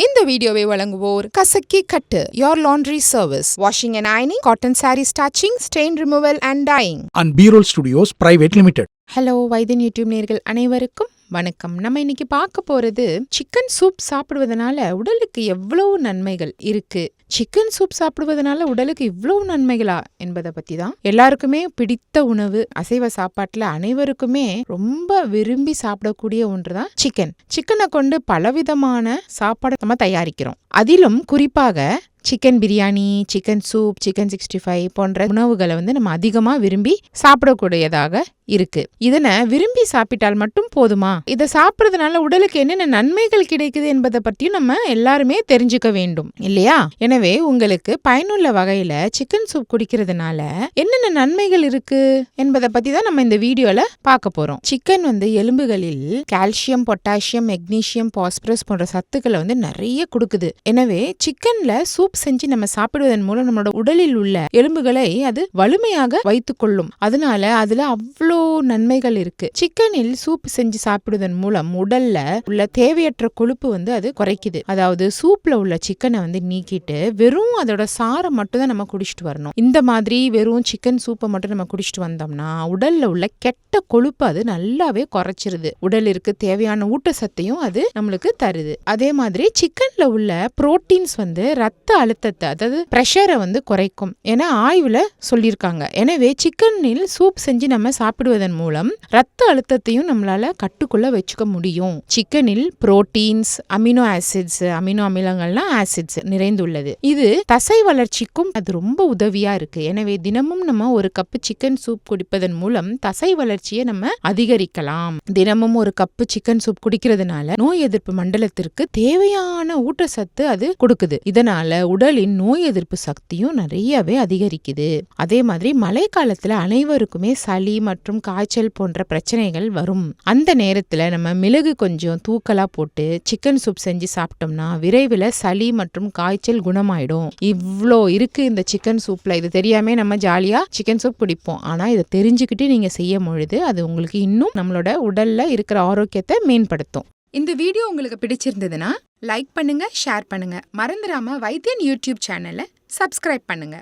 இந்த வீடியோவை வழங்குவோர் கசக்கி கட்டு your laundry service washing and ironing cotton saree starching stain removal and dyeing and B-Roll Studios Private Limited. Hello Vaithiyan YouTube நேயர்கள் அனைவருக்கும் வணக்கம். நம்ம இன்னைக்கு பார்க்க போறது சிக்கன் சூப் சாப்பிடுவதனால உடலுக்கு எவ்வளவு நன்மைகள் இருக்கு, சிக்கன் சூப் சாப்பிடுவதனால உடலுக்கு இவ்வளவு நன்மைகளா என்பதை பத்தி தான். எல்லாருக்குமே பிடித்த உணவு அசைவ சாப்பாட்டுல அனைவருக்குமே ரொம்ப விரும்பி சாப்பிடக்கூடிய ஒன்றுதான் சிக்கன். சிக்கனை கொண்டு பலவிதமான சாப்பாடு நம்ம தயாரிக்கிறோம். அதிலும் குறிப்பாக chicken biryani, chicken soup, chicken 65 போன்ற உணவுகளை நம்ம அதிகமா விரும்பி சாப்பிடக்கூடியதாக இருக்கு. இதனை விரும்பி சாப்பிட்டால் மட்டும் போதுமா? இதை சாப்பிடுறதுனால உடலுக்கு என்னென்ன நன்மைகள் கிடைக்குது என்பதை பற்றியும் நம்ம எல்லாருமே தெரிஞ்சுக்க வேண்டும் இல்லையா? எனவே உங்களுக்கு பயனுள்ள வகையில சிக்கன் சூப் குடிக்கிறதுனால என்னென்ன நன்மைகள் இருக்கு என்பதை பத்தி தான் நம்ம இந்த வீடியோல பார்க்க போறோம். சிக்கன் எலும்புகளில் கால்சியம், பொட்டாசியம், மெக்னீசியம், பாஸ்பரஸ் போன்ற சத்துக்களை நிறைய கொடுக்குது. எனவே சிக்கன்ல சூப் செஞ்சு நம்ம சாப்பிடுவதன் மூலம் நம்மளோட உடலில் உள்ள எலும்புகளை அது வலிமையாக வைத்துக் கொள்ளும். அதனால அதுல அவ்வளோ நன்மைகள் இருக்கு. சிக்கனில் சூப் செஞ்சு சாப்பிடுவதன் மூலம் உடல்ல உள்ள தேவையற்ற கொழுப்பு அது குறைக்குது. அதாவது சூப்ல உள்ள சிக்கனை நீக்கிட்டு வெறும் அதோட சாரை மட்டும் தான் நம்ம குடிச்சிட்டு வரணும். இந்த மாதிரி வெறும் சிக்கன் சூப்பை மட்டும் நம்ம குடிச்சிட்டு வந்தோம்னா உடல்ல உள்ள கெட்ட கொழுப்பு அது நல்லாவே குறைச்சிருது. உடலிற்கு தேவையான ஊட்டச்சத்தையும் அது நம்மளுக்கு தருது. அதே மாதிரி சிக்கன்ல உள்ள புரோட்டீன்ஸ் ரத்த அழுத்தத்தை, அதாவது பிரஷரை குறைக்கும் என ஆய்வுல சொல்லியிருக்காங்க. எனவே சிக்கனில் சூப் செஞ்சு நம்ம சாப்பிடுவதன் மூலம் ரத்த அழுத்தத்தையும் நம்மளால கட்டுக்குள்ள வச்சுக்க முடியும். சிக்கனில் புரோட்டீன்ஸ், அமினோ ஆசிட்ஸ், அமினோ அமிலங்கள்னா ஆசிட்ஸ் நிறைந்துள்ளது. இது தசை வளர்ச்சிக்கும் அது ரொம்ப உதவியா இருக்கு. எனவே தினமும் நம்ம ஒரு கப்பு சிக்கன் சூப் குடிப்பதன் மூலம் தசை வளர்ச்சியை நம்ம அதிகரிக்கலாம். தினமும் ஒரு கப்பு சிக்கன் சூப் குடிக்கிறதுனால நோய் எதிர்ப்பு மண்டலத்திற்கு தேவையான ஊட்டச்சத்து அது கொடுக்குது. இதனால உடலின் நோய் எதிர்ப்பு சக்தியும் நிறையவே அதிகரிக்குது. அதே மாதிரி மழை காலத்துல அனைவருக்குமே சளி மற்றும் காய்ச்சல் போன்ற பிரச்சனைகள் வரும். அந்த நேரத்துல நம்ம மிளகு கொஞ்சம் தூக்கலா போட்டு சிக்கன் சூப் செஞ்சு சாப்பிட்டோம்னா விரைவில் சளி மற்றும் காய்ச்சல் குணமாயிடும். இவ்வளோ இருக்கு இந்த சிக்கன் சூப்ல. இது தெரியாம நம்ம ஜாலியா சிக்கன் சூப் குடிப்போம். ஆனா இதை தெரிஞ்சுக்கிட்டு நீங்க செய்யும் பொழுது அது உங்களுக்கு இன்னும் நம்மளோட உடல்ல இருக்கிற ஆரோக்கியத்தை மேம்படுத்தும். இந்த வீடியோ உங்களுக்கு பிடிச்சிருந்ததுன்னா லைக் பண்ணுங்க, ஷேர் பண்ணுங்க. மறந்துடாம வைத்தியன் யூடியூப் சேனலை சப்ஸ்கிரைப் பண்ணுங்க.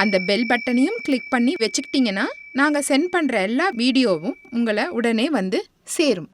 அந்த பெல் பட்டனையும் கிளிக் பண்ணி வச்சுக்கிட்டீங்கன்னா நாங்கள் சென்ட் பண்ற எல்லா வீடியோவும் உங்களை உடனே சேரும்.